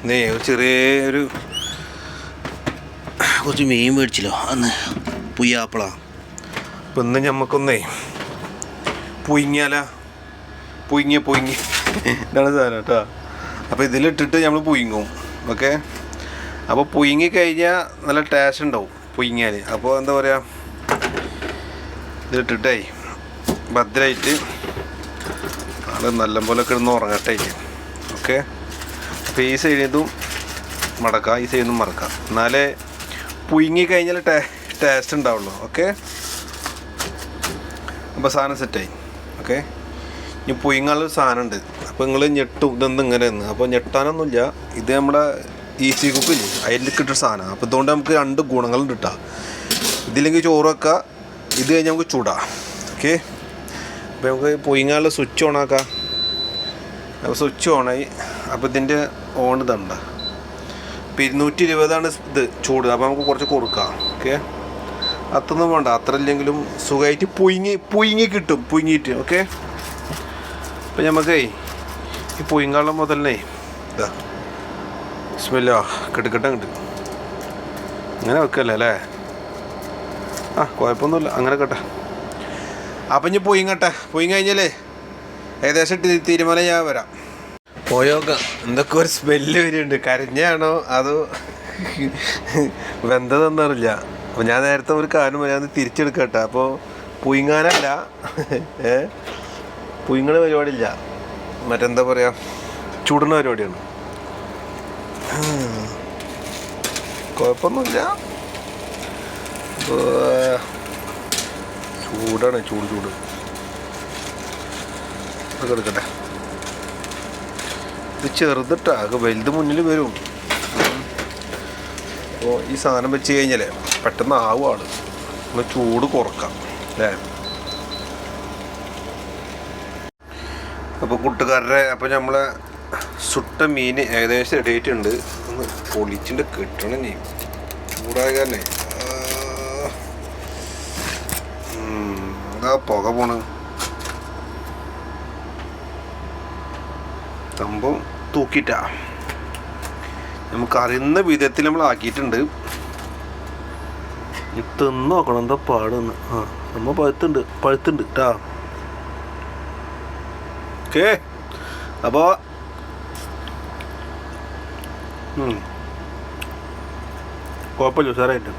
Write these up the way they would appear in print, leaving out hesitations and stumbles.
ഒരു ചെറിയൊരു കുറച്ച് മീൻ മേടിച്ചല്ലോ അന്ന് പുയ്യാപ്പിള. അപ്പം ഇന്ന് ഞമ്മക്കൊന്നേ പുയിങ്ങി ഇതാണ് സാധനം കേട്ടോ. അപ്പോൾ ഇതിലിട്ടിട്ട് നമ്മൾ പുയിങ്ങും. ഓക്കെ, അപ്പോൾ പുയിങ്ങി കഴിഞ്ഞാൽ നല്ല ടേസ്റ്റ് ഉണ്ടാവും പുയിങ്ങിയാൽ. അപ്പോൾ എന്താ പറയുക, ഇതിലിട്ടിട്ടേ ഭദ്രമായിട്ട് ആൾ നല്ലപോലെ കിടന്ന് ഉറങ്ങട്ടെ. ഓക്കെ, അപ്പോൾ ഈ സൈഡിൽ നിന്നും മടക്കാം, ഈ സൈഡിൽ നിന്നും മടക്കാം, എന്നാലേ പുയിങ്ങി കഴിഞ്ഞാൽ ടേസ്റ്റ് ഉണ്ടാവുള്ളൂ. ഓക്കെ, അപ്പോൾ സാധനം സെറ്റായി. ഓക്കെ, ഇനി പുയിങ്ങാനുള്ള സാധനം ഉണ്ട്. അപ്പോൾ നിങ്ങൾ ഞെട്ടും ഇതെന്ത് ഇങ്ങനെ നിന്ന്. അപ്പോൾ ഞെട്ടാനൊന്നുമില്ല, ഇത് നമ്മുടെ ഈസി കുക്കില്ലേ അതിൽ കിട്ടുന്ന സാധനമാണ്. അപ്പോൾ ഇതുകൊണ്ട് നമുക്ക് 2 ഗുണങ്ങളുണ്ട് കിട്ടുക. ഇതില്ലെങ്കിൽ ചോറ് വെക്കുക, ഇത് കഴിഞ്ഞാൽ നമുക്ക് ചൂടാം. ഓക്കെ, അപ്പോൾ നമുക്ക് പുയിങ്ങാനുള്ള സ്വിച്ച് ഓണാക്കാം. അപ്പോൾ സ്വിച്ച് ഓണായി. അപ്പോൾ ഇതിൻ്റെ ഓൺ ഇതുണ്ട്. ഇപ്പോൾ 220 ഇത് ചൂട്. അപ്പോൾ നമുക്ക് കുറച്ച് കൊടുക്കാം. ഓക്കെ, അത്രയൊന്നും വേണ്ട, അത്ര ഇല്ലെങ്കിലും സുഖമായിട്ട് പുയിങ്ങി കിട്ടും പുയിങ്ങിയിട്ട്. ഓക്കെ, അപ്പോൾ നമുക്കേ ഈ പുയിങ്ങാളം മുതലേ ഇതാ സ്മെല്ലോ കിട്ടും അങ്ങനെ വെക്കല്ലേ അല്ലേ? ആ കുഴപ്പമൊന്നുമില്ല, അങ്ങനെ കേട്ടെ. അപ്പം ഇനി പുയിങ്ങട്ടെ. പുയിങ്ങ കഴിഞ്ഞാലേ ഏകദേശം തീരുമാനം ഞാൻ വരാം. പോയോക്കാം. എന്തൊക്കെ ഒരു സ്മെല്ല് വരുന്നുണ്ട്. കരഞ്ഞാണോ അതോ വെന്തതെന്നറിയില്ല. അപ്പോൾ ഞാൻ നേരത്തെ ഒരു കാര്യം ഞാൻ തിരിച്ചെടുക്കട്ടെ. അപ്പോൾ പുയിങ്ങാനല്ല, പുയിങ്ങണ പരിപാടിയില്ല, മറ്റെന്താ പറയുക, ചൂടുന്ന പരിപാടിയാണ്. കുഴപ്പമൊന്നുമില്ല. ചൂടാണ്, ചൂട് അതൊക്കെ എടുക്കട്ടെ. ഇത് ചെറുതിട്ടാ, വലുത് മുന്നിൽ വരും. അപ്പോൾ ഈ സാധനം വെച്ച് കഴിഞ്ഞാൽ പെട്ടെന്ന് ആവും ആൾ. നമ്മൾ ചൂട് കുറക്കാം അല്ലേ? അപ്പോൾ കൂട്ടുകാരുടെ, അപ്പോൾ നമ്മളെ സുട്ട മീൻ ഏകദേശം റെഡിയായിട്ടുണ്ട്. ഒന്ന് പൊളിച്ചിട്ട് കിട്ടണം. നീ ചൂടായ തന്നെ എന്താ പുക പോണ്. സംഭവം തൂക്കിയിട്ടാ നമുക്ക് അറിയുന്ന വിധത്തിൽ നമ്മൾ ആക്കിയിട്ടുണ്ട്. തിന്ന് നോക്കണം എന്താ പാടുന്ന്. ആ നമ്മൾ പഴുത്തുണ്ട് കേട്ടാ. ഓക്കെ, അപ്പോൾ കുഴപ്പമില്ല, സാറായിട്ട്.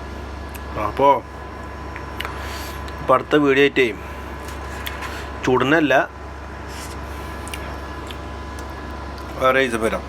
അപ്പോൾ അടുത്ത വീഡിയോ ആയിട്ടേ ചൂടിനല്ല വേറെ വരാം.